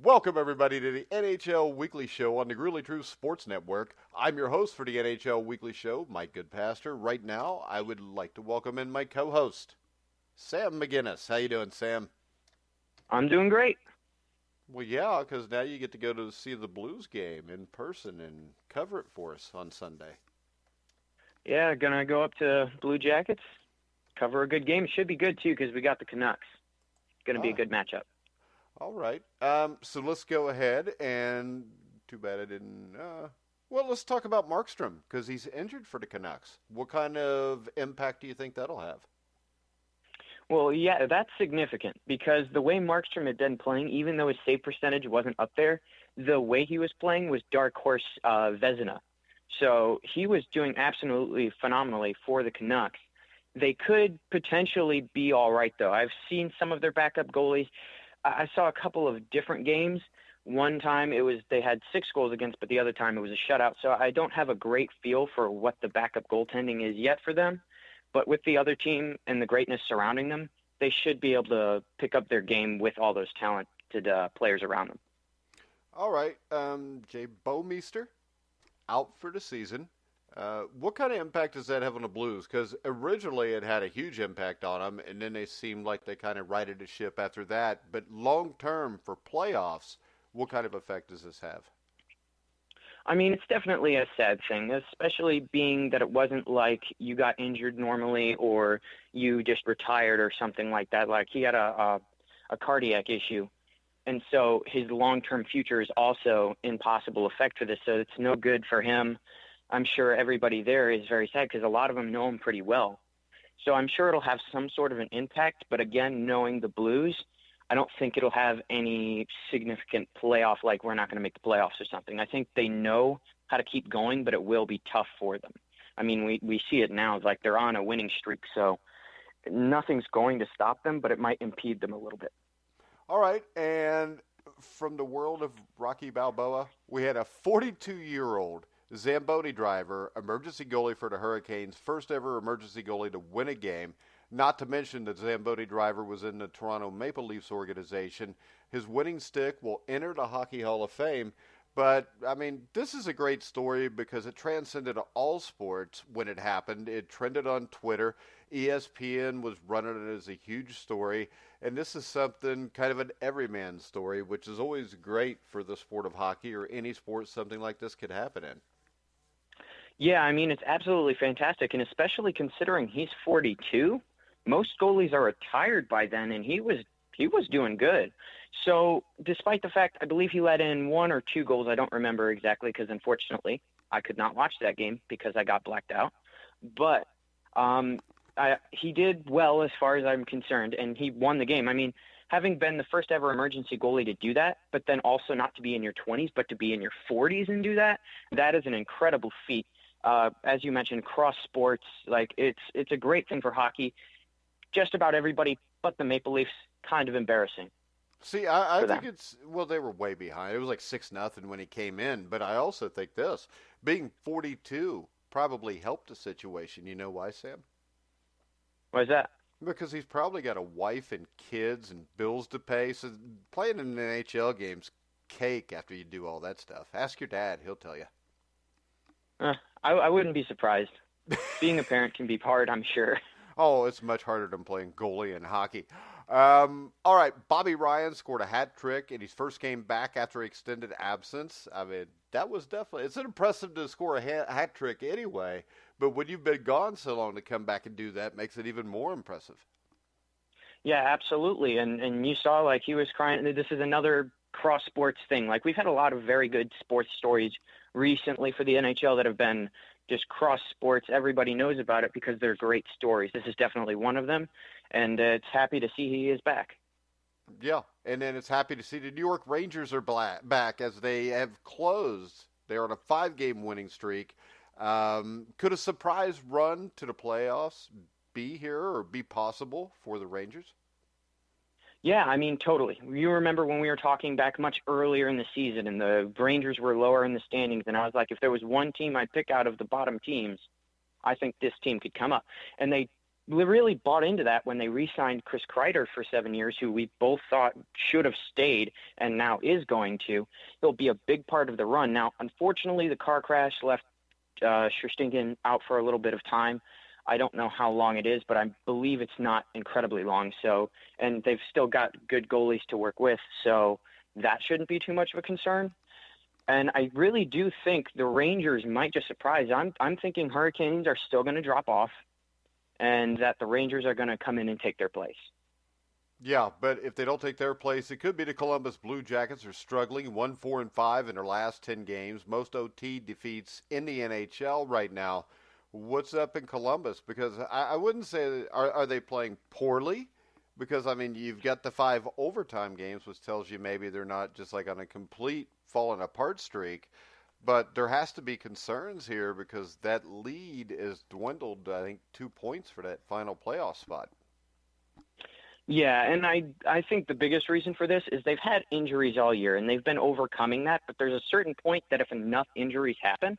Welcome, everybody, to the NHL Weekly Show on the Really True Sports Network. I'm your host for the NHL Weekly Show, Mike Goodpaster. Right now, I would like to welcome in my co-host, Sam McGinnis. How you doing, Sam? I'm doing great. Well, yeah, because now you get to go to see the Blues game in person and cover it for us on Sunday. Yeah, gonna go up to Blue Jackets, cover a good game. Should be good, too, because we got the Canucks. Gonna be a good matchup. All right. So let's go ahead and too bad I didn't. Well, let's talk about Markstrom because he's injured for the Canucks. What kind of impact do you think that'll have? Well, yeah, that's significant because the way Markstrom had been playing, even though his save percentage wasn't up there, the way he was playing was dark horse Vezina. So he was doing absolutely phenomenally for the Canucks. They could potentially be all right, though. I've seen some of their backup goalies. I saw a couple of different games. One time they had 6 goals against, but the other time it was a shutout. So I don't have a great feel for what the backup goaltending is yet for them. But with the other team and the greatness surrounding them, they should be able to pick up their game with all those talented players around them. All right. Jay Bouwmeester out for the season. What kind of impact does that have on the Blues? Because originally it had a huge impact on them, and then they seemed like they kind of righted the ship after that. But long term for playoffs, what kind of effect does this have? I mean, it's definitely a sad thing, especially being that it wasn't like you got injured normally or you just retired or something like that. Like he had a cardiac issue. And so his long-term future is also in possible effect for this. So it's no good for him. I'm sure everybody there is very sad because a lot of them know him pretty well. So I'm sure it'll have some sort of an impact. But again, knowing the Blues, I don't think it'll have any significant playoff, like we're not going to make the playoffs or something. I think they know how to keep going, but it will be tough for them. I mean, we see it now. It's like they're on a winning streak. So nothing's going to stop them, but it might impede them a little bit. All right. And from the world of Rocky Balboa, we had a 42-year-old Zamboni driver, emergency goalie for the Hurricanes, first ever emergency goalie to win a game. Not to mention that Zamboni driver was in the Toronto Maple Leafs organization. His winning stick will enter the Hockey Hall of Fame. But, I mean, this is a great story because it transcended all sports when it happened. It trended on Twitter. ESPN was running it as a huge story. And this is something kind of an everyman story, which is always great for the sport of hockey or any sport something like this could happen in. Yeah, I mean, it's absolutely fantastic, and especially considering he's 42. Most goalies are retired by then, and he was doing good. So despite the fact, I believe he let in 1 or 2 goals. I don't remember exactly because, unfortunately, I could not watch that game because I got blacked out. But he did well as far as I'm concerned, and he won the game. I mean, having been the first ever emergency goalie to do that, but then also not to be in your 20s, but to be in your 40s and do that, that is an incredible feat. As you mentioned, cross sports, like it's a great thing for hockey. Just about everybody but the Maple Leafs, kind of embarrassing. See, I think they were way behind. It was like 6-0 when he came in. But I also think being 42 probably helped the situation. You know why, Sam? Why is that? Because he's probably got a wife and kids and bills to pay. So playing in an NHL game's cake after you do all that stuff. Ask your dad. He'll tell you. I wouldn't be surprised. Being a parent can be hard, I'm sure. Oh, it's much harder than playing goalie in hockey. All right, Bobby Ryan scored a hat trick in his first game back after extended absence. I mean, that was definitely – it's impressive to score a hat trick anyway, but when you've been gone so long to come back and do that makes it even more impressive. Yeah, absolutely. And you saw, like, he was crying. This is another cross-sports thing. Like, we've had a lot of very good sports stories recently for the NHL that have been just cross-sports. Everybody knows about it because they're great stories. This is definitely one of them, and it's happy to see he is back. Yeah, and then it's happy to see the New York Rangers are back as they have closed. They're on a 5-game winning streak. Could a surprise run to the playoffs be here or be possible for the Rangers? Yeah, I mean, totally. You remember when we were talking back much earlier in the season and the Rangers were lower in the standings, and I was like, if there was one team I'd pick out of the bottom teams, I think this team could come up. And they really bought into that when they re-signed Chris Kreider for 7 years, who we both thought should have stayed and now is going to. He'll be a big part of the run. Now, unfortunately, the car crash left Sherstingen out for a little bit of time. I don't know how long it is, but I believe it's not incredibly long. So, and they've still got good goalies to work with, so that shouldn't be too much of a concern. And I really do think the Rangers might just surprise. I'm thinking Hurricanes are still going to drop off, and that the Rangers are going to come in and take their place. Yeah, but if they don't take their place, it could be the Columbus Blue Jackets are struggling, 1-4-5 in their last 10 games, most OT defeats in the NHL right now. What's up in Columbus? Because I wouldn't say, are they playing poorly? Because, I mean, you've got the 5 overtime games, which tells you maybe they're not just like on a complete falling apart streak. But there has to be concerns here because that lead is dwindled, I think, 2 points for that final playoff spot. Yeah, and I think the biggest reason for this is they've had injuries all year, and they've been overcoming that. But there's a certain point that if enough injuries happen,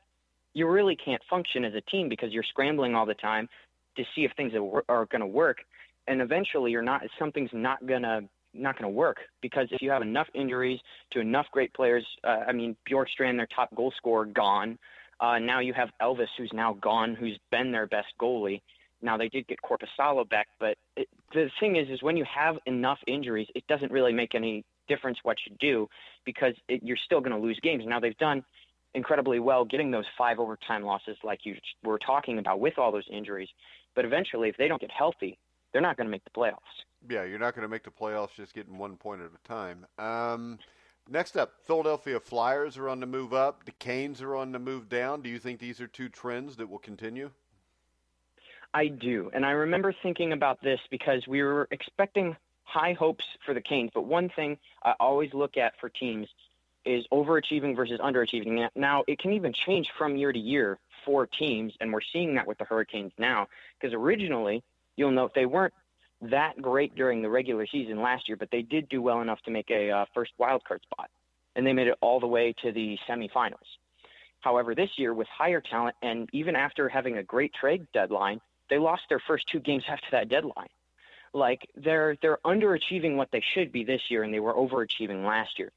you really can't function as a team because you're scrambling all the time to see if things are going to work. And eventually something's not going to work, because if you have enough injuries to enough great players, Bjorkstrand, their top goal scorer, gone. Now you have Elvis, who's now gone, who's been their best goalie. Now they did get Korpisalo back, but the thing is when you have enough injuries, it doesn't really make any difference what you do, because you're still going to lose games. Now they've done incredibly well getting those 5 overtime losses like you were talking about with all those injuries. But eventually, if they don't get healthy, they're not going to make the playoffs. Yeah, you're not going to make the playoffs just getting 1 point at a time. Next up, Philadelphia Flyers are on the move up. The Canes are on the move down. Do you think these are 2 trends that will continue? I do. And I remember thinking about this because we were expecting high hopes for the Canes. But one thing I always look at for teams is overachieving versus underachieving. Now, it can even change from year to year for teams, and we're seeing that with the Hurricanes now. Because originally, you'll note they weren't that great during the regular season last year, but they did do well enough to make a first wildcard spot, and they made it all the way to the semifinals. However, this year, with higher talent, and even after having a great trade deadline, they lost their first 2 games after that deadline. Like, they're underachieving what they should be this year, and they were overachieving last year,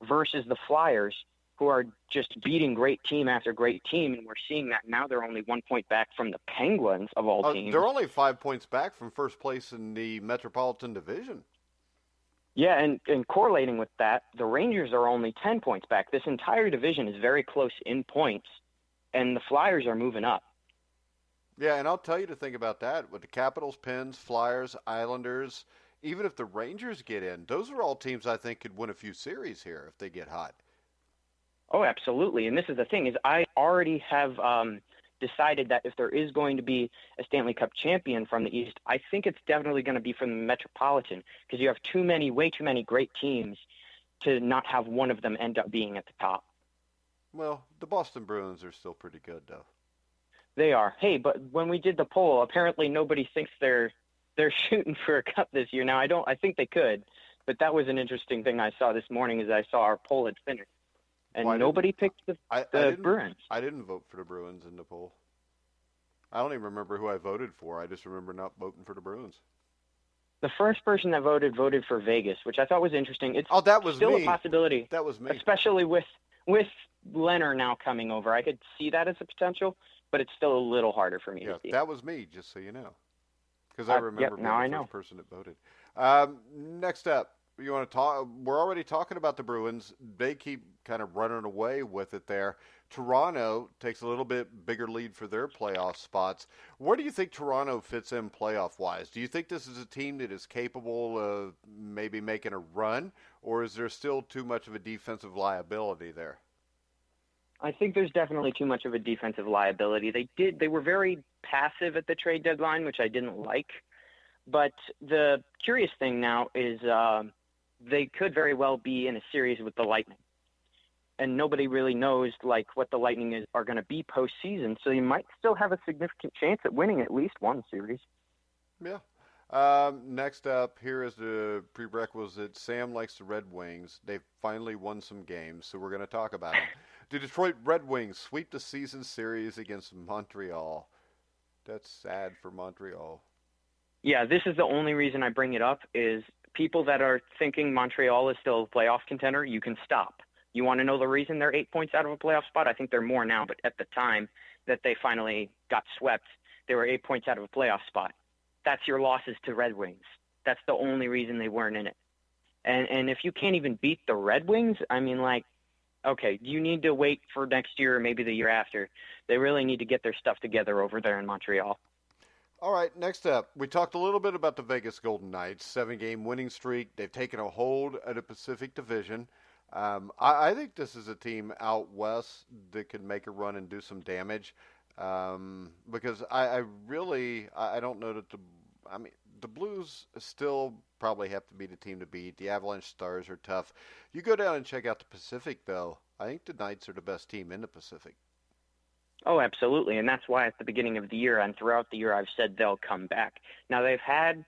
versus the Flyers, who are just beating great team after great team, and we're seeing that now. They're only 1 point back from the Penguins of all teams. They're only 5 points back from first place in the Metropolitan Division. Yeah, and correlating with that, the Rangers are only 10 points back. This entire division is very close in points, and the Flyers are moving up. Yeah, and I'll tell you to think about that. With the Capitals, Pens, Flyers, Islanders, even if the Rangers get in, those are all teams I think could win a few series here if they get hot. Oh, absolutely. And this is the thing, is I already have decided that if there is going to be a Stanley Cup champion from the East, I think it's definitely going to be from the Metropolitan, because you have way too many great teams to not have one of them end up being at the top. Well, the Boston Bruins are still pretty good, though. They are. Hey, but when we did the poll, apparently nobody thinks they're shooting for a cup this year. Now, I think they could, but that was an interesting thing I saw this morning as I saw our poll had finished. And nobody picked the Bruins. I didn't vote for the Bruins in the poll. I don't even remember who I voted for. I just remember not voting for the Bruins. The first person that voted for Vegas, which I thought was interesting. It's that was still me. A possibility. That was me. Especially with Leonard now coming over. I could see that as a potential, but it's still a little harder for me to see. That was me, just so you know. Because I remember being the first person that voted. Next up, you want to talk? We're already talking about the Bruins. They keep kind of running away with it there. Toronto takes a little bit bigger lead for their playoff spots. Where do you think Toronto fits in playoff-wise? Do you think this is a team that is capable of maybe making a run, or is there still too much of a defensive liability there? I think there's definitely too much of a defensive liability. They were very passive at the trade deadline, which I didn't like. But the curious thing now is they could very well be in a series with the Lightning. And nobody really knows what the Lightning are going to be postseason, so you might still have a significant chance at winning at least one series. Yeah. Next up, here is the prerequisite. Sam likes the Red Wings. They've finally won some games, so we're going to talk about them. The Detroit Red Wings sweep the season series against Montreal. That's sad for Montreal. Yeah, this is the only reason I bring it up is people that are thinking Montreal is still a playoff contender, you can stop. You want to know the reason they're 8 points out of a playoff spot? I think they're more now, but at the time that they finally got swept, they were 8 points out of a playoff spot. That's your losses to Red Wings. That's the only reason they weren't in it. And if you can't even beat the Red Wings, I mean, like, okay, you need to wait for next year or maybe the year after. They really need to get their stuff together over there in Montreal. All right, next up, we talked a little bit about the Vegas Golden Knights, 7-game winning streak. They've taken a hold of the Pacific Division. I think this is a team out west that could make a run and do some damage because I don't know that the Blues still probably have to be the team to beat. The Avalanche Stars are tough. You go down and check out the Pacific, though. I think the Knights are the best team in the Pacific. Oh, absolutely. And that's why at the beginning of the year and throughout the year I've said they'll come back. Now, they've had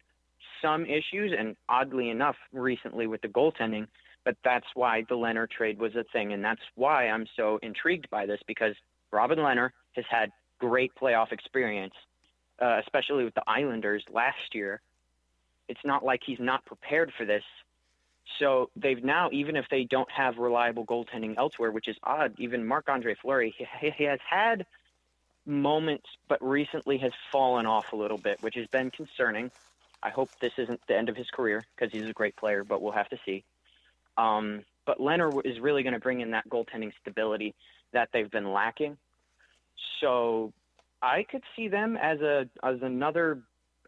some issues, and oddly enough, recently with the goaltending, but that's why the Leonard trade was a thing. And that's why I'm so intrigued by this, because Robin Leonard has had great playoff experience, especially with the Islanders last year. It's not like he's not prepared for this. So they've now, even if they don't have reliable goaltending elsewhere, which is odd, even Marc-Andre Fleury, he has had moments, but recently has fallen off a little bit, which has been concerning. I hope this isn't the end of his career because he's a great player, but we'll have to see. But Leonard is really going to bring in that goaltending stability that they've been lacking. So I could see them as another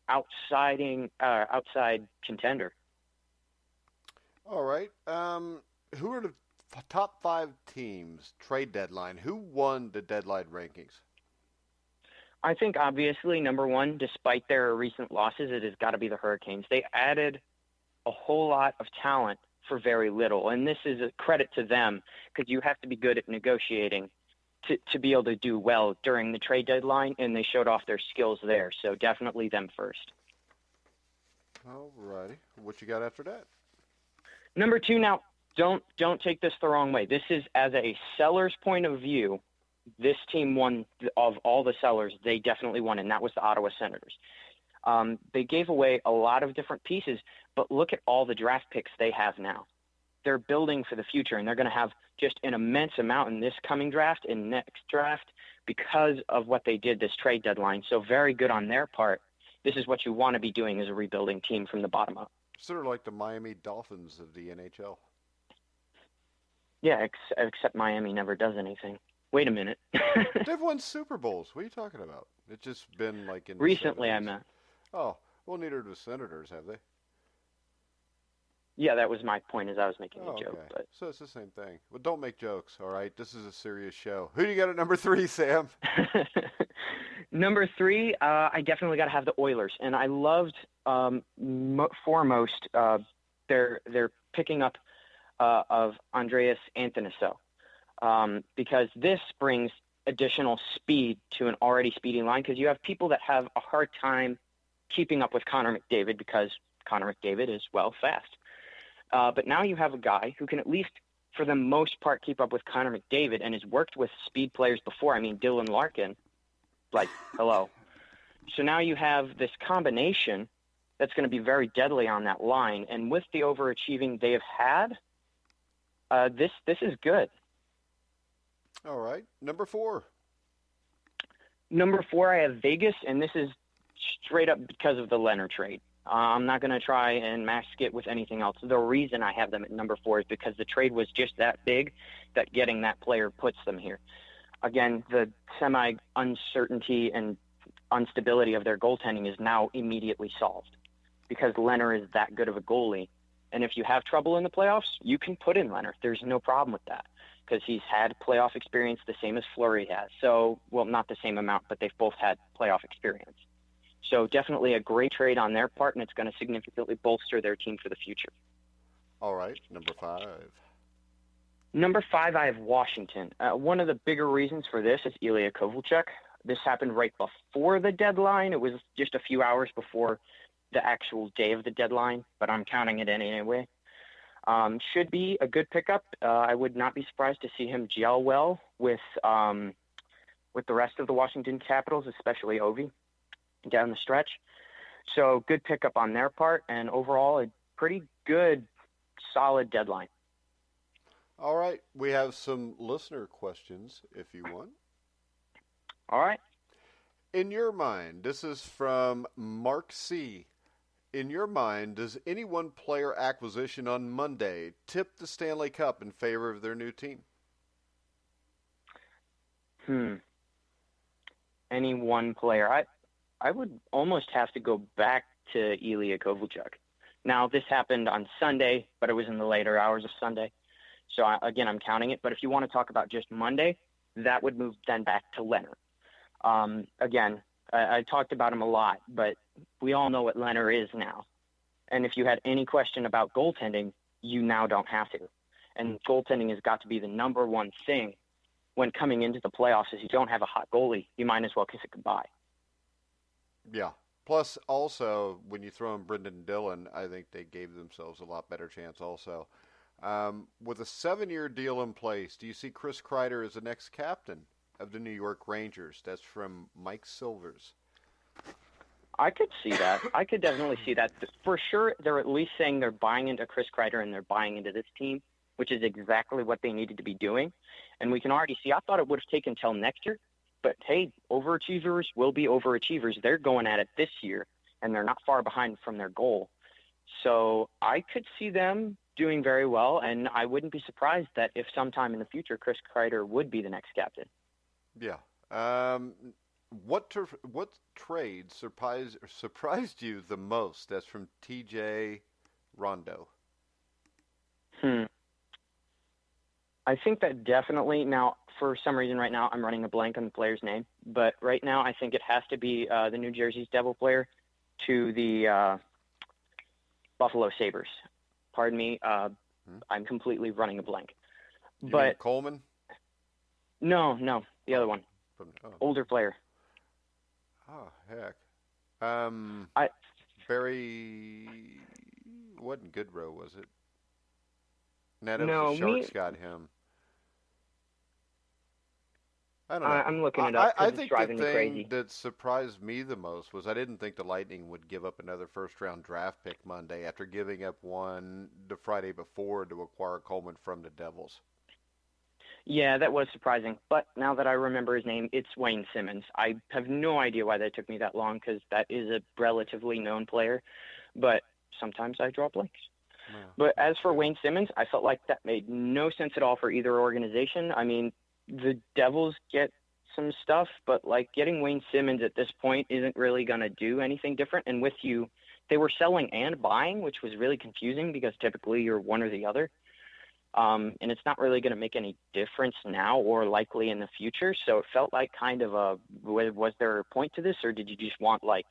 outside contender. All right. Who are the top 5 teams trade deadline? Who won the deadline rankings? I think obviously number one, despite their recent losses, it has got to be the Hurricanes. They added a whole lot of talent for very little, and this is a credit to them because you have to be good at negotiating to be able to do well during the trade deadline, and they showed off their skills there. So definitely them first. All righty. What you got after that? Number 2, now, don't take this the wrong way. This is as a seller's point of view. This team won of all the sellers. They definitely won, and that was the Ottawa Senators. They gave away a lot of different pieces, but look at all the draft picks they have now. They're building for the future, and they're going to have just an immense amount in this coming draft and next draft because of what they did this trade deadline. So very good on their part. This is what you want to be doing as a rebuilding team from the bottom up. Sort of like the Miami Dolphins of the NHL. Yeah, except Miami never does anything. Wait a minute. They've won Super Bowls. What are you talking about? It's just been like in recently, the 70s. I meant. Oh, well, neither do the Senators, have they? Yeah, that was my point as I was making a joke. Okay. But So it's the same thing. Well, don't make jokes, all right? This is a serious show. Who do you got at number 3, Sam? Number 3, I definitely got to have the Oilers, and I loved foremost their picking up of Andreas Anthoniso, because this brings additional speed to an already speedy line, because you have people that have a hard time keeping up with Connor McDavid because Connor McDavid is, well, fast. But now you have a guy who can at least, for the most part, keep up with Connor McDavid and has worked with speed players before. I mean, Dylan Larkin, like, hello. So now you have this combination that's going to be very deadly on that line. And with the overachieving they have had, this is good. All right. Number 4. Number 4, I have Vegas, and this is straight up because of the Leonard trade. I'm not going to try and mask it with anything else. The reason I have them at number 4 is because the trade was just that big that getting that player puts them here. Again, the semi-uncertainty and instability of their goaltending is now immediately solved because Leonard is that good of a goalie. And if you have trouble in the playoffs, you can put in Leonard. There's no problem with that because he's had playoff experience the same as Fleury has. So, well, not the same amount, but they've both had playoff experience. So definitely a great trade on their part, and it's going to significantly bolster their team for the future. All right. Number 5. Number 5, I have Washington. One of the bigger reasons for this is Ilya Kovalchuk. This happened right before the deadline. It was just a few hours before the actual day of the deadline, but I'm counting it in anyway. Should be a good pickup. I would not be surprised to see him gel well with the rest of the Washington Capitals, especially Ovi, down the stretch. So good pickup on their part, and overall a pretty good, solid deadline. All right, we have some listener questions if you want. All right. In your mind, this is from Mark C. In your mind, does any one player acquisition on Monday tip the Stanley Cup in favor of their new team? Any one player. I would almost have to go back to Ilya Kovalchuk. Now, this happened on Sunday, but it was in the later hours of Sunday. So, again, I'm counting it. But if you want to talk about just Monday, that would move then back to Leonard. Again, I talked about him a lot, but we all know what Leonard is now. And if you had any question about goaltending, you now don't have to. And goaltending has got to be the number one thing when coming into the playoffs. If you don't have a hot goalie, you might as well kiss it goodbye. Yeah. Plus, also, when you throw in Brendan Dillon, I think they gave themselves a lot better chance also. With a 7-year deal in place, do you see Chris Kreider as the next captain of the New York Rangers? That's from Mike Silvers. I could see that. I could definitely see that. For sure, they're at least saying they're buying into Chris Kreider and they're buying into this team, which is exactly what they needed to be doing. And we can already see, I thought it would have taken until next year, but hey, overachievers will be overachievers. They're going at it this year, and they're not far behind from their goal. So I could see them doing very well, and I wouldn't be surprised that if sometime in the future Chris Kreider would be the next captain. Yeah. What trade surprised you the most? That's from TJ Rondo. I think that definitely, now, for some reason right now, I'm running a blank on the player's name, but right now I think it has to be the New Jersey's Devil player to the Buffalo Sabres. Pardon me, I'm completely running a blank. You mean Coleman? No, the other one. Older player. Oh, heck. Barry, wasn't Goodrow, was it? No, the Sharks got him. I don't know. I'm looking it up because it's driving me crazy. I think the thing that surprised me the most was I didn't think the Lightning would give up another first-round draft pick Monday after giving up one the Friday before to acquire Coleman from the Devils. Yeah, that was surprising. But now that I remember his name, it's Wayne Simmons. I have no idea why that took me that long because that is a relatively known player. But sometimes I draw blanks. Wow. But as for Wayne Simmons, I felt like that made no sense at all for either organization. I mean, the Devils get some stuff, but like getting Wayne Simmons at this point isn't really going to do anything different. And with you, they were selling and buying, which was really confusing because typically you're one or the other. And it's not really going to make any difference now or likely in the future. So it felt like kind of was there a point to this, or did you just want like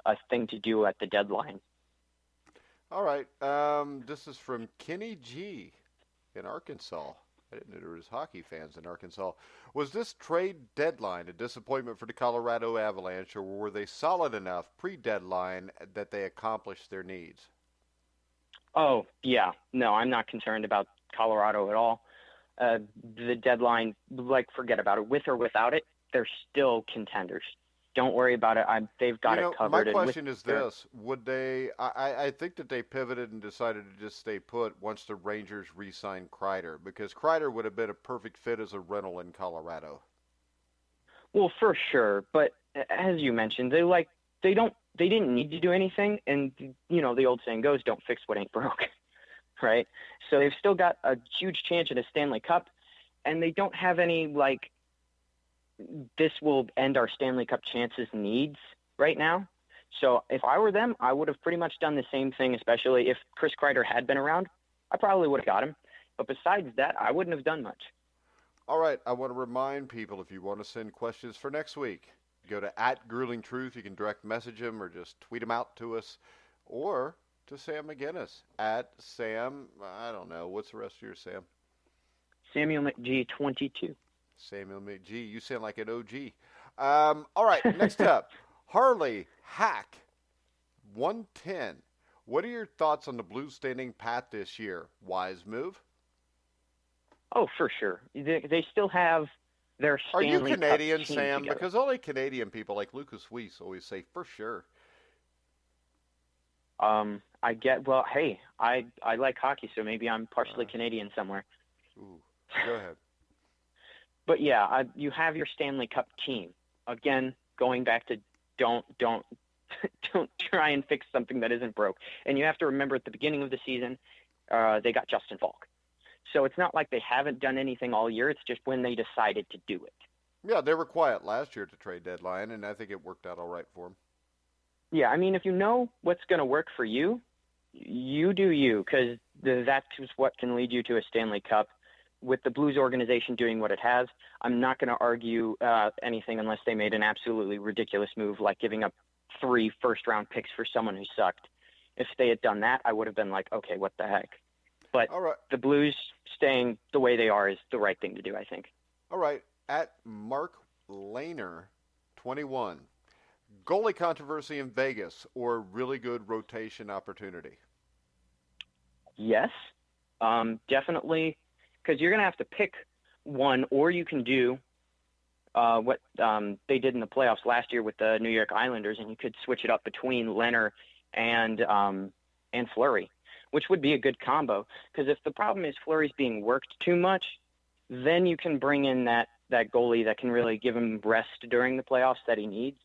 a thing to do at the deadline? All right. This is from Kenny G in Arkansas. I didn't know there was hockey fans in Arkansas. Was this trade deadline a disappointment for the Colorado Avalanche, or were they solid enough pre-deadline that they accomplished their needs? Oh, yeah. No, I'm not concerned about Colorado at all. The deadline, like, forget about it. With or without it, they're still contenders. Don't worry about it. They've got it covered. My question is this. Would they I think that they pivoted and decided to just stay put once the Rangers re-signed Kreider, because Kreider would have been a perfect fit as a rental in Colorado. Well, for sure. But as you mentioned, they didn't need to do anything. And, you know, the old saying goes, don't fix what ain't broke. Right? So they've still got a huge chance at a Stanley Cup, and they don't have any, like, this will end our Stanley Cup chances needs right now. So if I were them, I would have pretty much done the same thing, especially if Chris Kreider had been around. I probably would have got him. But besides that, I wouldn't have done much. All right. I want to remind people, if you want to send questions for next week, go to @GruelingTruth. You can direct message him or just tweet him out to us, or to Sam McGinnis @Sam. I don't know. What's the rest of your Sam? Samuel McG 22. Samuel McG, you sound like an OG. All right, next up, Harley Hack 110. What are your thoughts on the Blues standing pat this year? Wise move? Oh, for sure. They still have their Stanley Cup. Are you Canadian, Sam? Together. Because only Canadian people like Lucas Weiss always say, for sure. Well, hey, I like hockey, so maybe I'm partially Canadian somewhere. Ooh, go ahead. But yeah, you have your Stanley Cup team. Again, going back to don't don't try and fix something that isn't broke. And you have to remember at the beginning of the season, they got Justin Falk. So it's not like they haven't done anything all year. It's just when they decided to do it. Yeah, they were quiet last year at the trade deadline, and I think it worked out all right for them. Yeah, I mean, if you know what's going to work for you, you do you, because that's what can lead you to a Stanley Cup. With the Blues organization doing what it has, I'm not going to argue anything unless they made an absolutely ridiculous move, like giving up 3 first-round picks for someone who sucked. If they had done that, I would have been like, okay, what the heck? But the Blues staying the way they are is the right thing to do, I think. All right. At Mark Lehner, 21. Goalie controversy in Vegas or really good rotation opportunity? Yes, definitely, because you're going to have to pick one, or you can do what they did in the playoffs last year with the New York Islanders, and you could switch it up between Lehner and Fleury, which would be a good combo. Because if the problem is Fleury's being worked too much, then you can bring in that goalie that can really give him rest during the playoffs that he needs.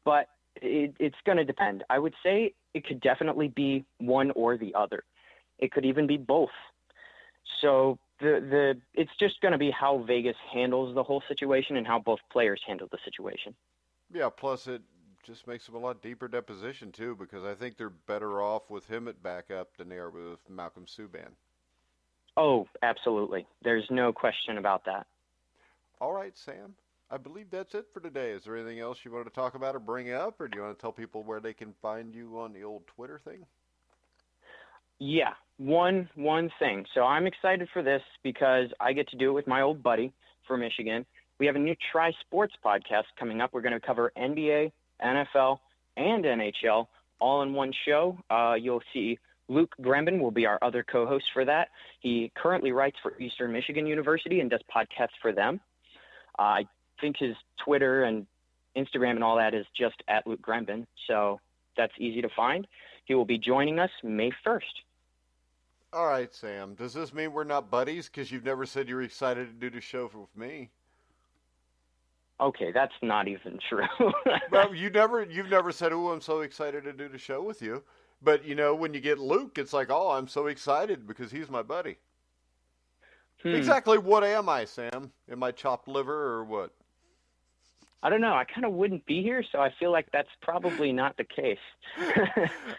But it's going to depend. I would say it could definitely be one or the other. It could even be both. So it's just going to be how Vegas handles the whole situation and how both players handle the situation. Yeah, plus it just makes them a lot deeper deposition, too, because I think they're better off with him at backup than they are with Malcolm Subban. Oh, absolutely. There's no question about that. All right, Sam. I believe that's it for today. Is there anything else you wanted to talk about or bring up, or do you want to tell people where they can find you on the old Twitter thing? Yeah, one thing. So I'm excited for this because I get to do it with my old buddy from Michigan. We have a new Tri Sports podcast coming up. We're going to cover NBA, NFL, and NHL all in one show. You'll see Luke Gremben will be our other co-host for that. He currently writes for Eastern Michigan University and does podcasts for them. I think his Twitter and Instagram and all that is just at Luke Gremben, so that's easy to find. He will be joining us May 1st. All right, Sam. Does this mean we're not buddies? Because you've never said you were excited to do the show with me. Okay, that's not even true. Well, you've never said, "Oh, I'm so excited to do the show with you." But when you get Luke, it's like, "Oh, I'm so excited because he's my buddy." Exactly what am I, Sam? Am I chopped liver or what? I don't know. I kind of wouldn't be here, so I feel like that's probably not the case.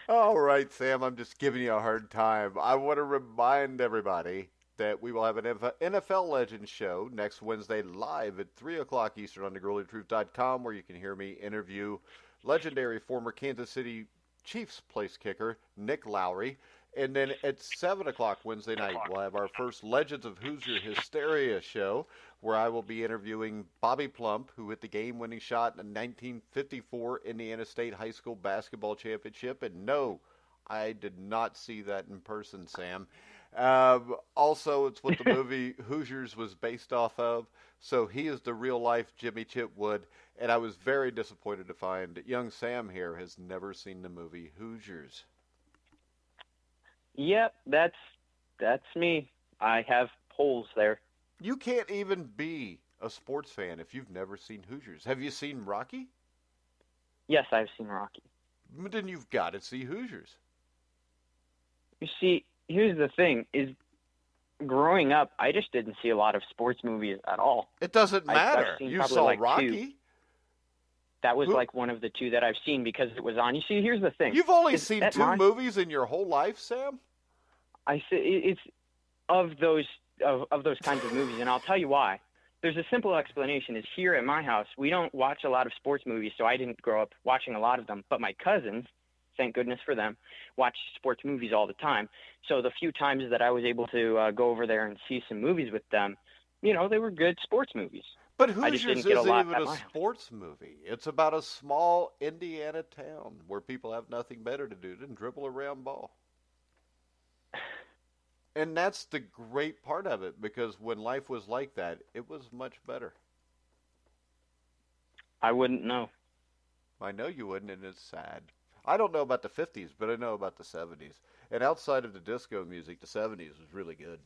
All right, Sam, I'm just giving you a hard time. I want to remind everybody that we will have an NFL Legends show next Wednesday live at 3 o'clock Eastern on thegirlytruth.com, where you can hear me interview legendary former Kansas City Chiefs place kicker Nick Lowry. And then at 7 o'clock Wednesday night, we'll have our first Legends of Hoosier Hysteria show, where I will be interviewing Bobby Plump, who hit the game-winning shot in the 1954 Indiana State High School Basketball Championship. And no, I did not see that in person, Sam. Also, it's what the movie Hoosiers was based off of. So he is the real-life Jimmy Chitwood. And I was very disappointed to find that young Sam here has never seen the movie Hoosiers. Yep, that's me. I have holes there. You can't even be a sports fan if you've never seen Hoosiers. Have you seen Rocky? Yes, I've seen Rocky. Then you've got to see Hoosiers. You see, here's the thing, is growing up, I just didn't see a lot of sports movies at all. It doesn't matter. You saw like Rocky. 2. That was like one of the 2 that I've seen because it was on. You see, here's the thing. You've only seen 2 movies in your whole life, Sam? It's of those kinds of movies, and I'll tell you why. There's a simple explanation. Is here at my house, we don't watch a lot of sports movies, so I didn't grow up watching a lot of them. But my cousins, thank goodness for them, watch sports movies all the time. So the few times that I was able to go over there and see some movies with them, they were good sports movies. But Hoosiers isn't even a sports movie. It's about a small Indiana town where people have nothing better to do than dribble a round ball. And that's the great part of it, because when life was like that, it was much better. I wouldn't know. I know you wouldn't, and it's sad. I don't know about the 50s, but I know about the 70s. And outside of the disco music, the 70s was really good.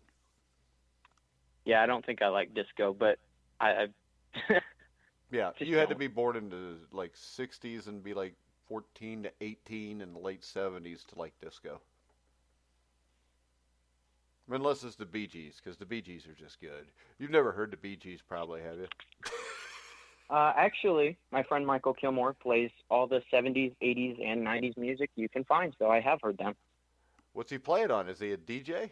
Yeah, I don't think I like disco, but I Yeah, just you had to don't. be born in the like 60s and be like 14 to 18 in the late 70s to like disco. Unless it's the Bee Gees, because the Bee Gees are just good. You've never heard the Bee Gees, probably, have you? Actually, my friend Michael Kilmore plays all the 70s, 80s, and 90s music you can find, so I have heard them. What's he playing on? Is he a DJ?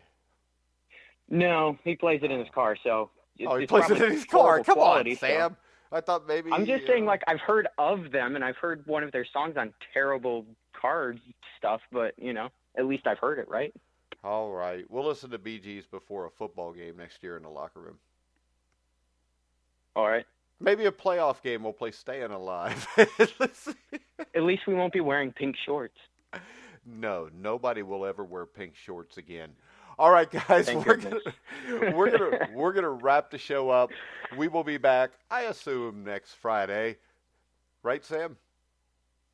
No, he plays it in his car, so Oh, he it's plays it probably in his car. horrible Come on, quality. Sam. I thought maybe. I'm just saying, like, I've heard of them, and I've heard one of their songs on terrible car stuff, but, at least I've heard it, right? All right. We'll listen to Bee Gees before a football game next year in the locker room. All right. Maybe a playoff game we'll play Staying Alive. At least we won't be wearing pink shorts. No, nobody will ever wear pink shorts again. All right, guys, we're gonna wrap the show up. We will be back, I assume, next Friday. Right, Sam?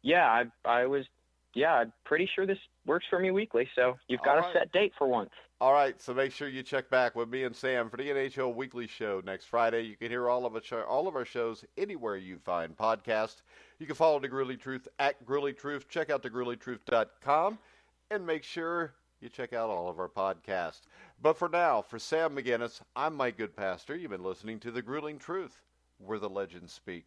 Yeah, I'm pretty sure this works for me weekly, so you've got a set date for once. All right, so make sure you check back with me and Sam for the NHL Weekly Show next Friday. You can hear all of our shows anywhere you find podcasts. You can follow The Gruely Truth at Gruely Truth. Check out thegruelytruth.com and make sure you check out all of our podcasts. But for now, for Sam McGinnis, I'm Mike Goodpaster. You've been listening to The Grueling Truth, where the legends speak.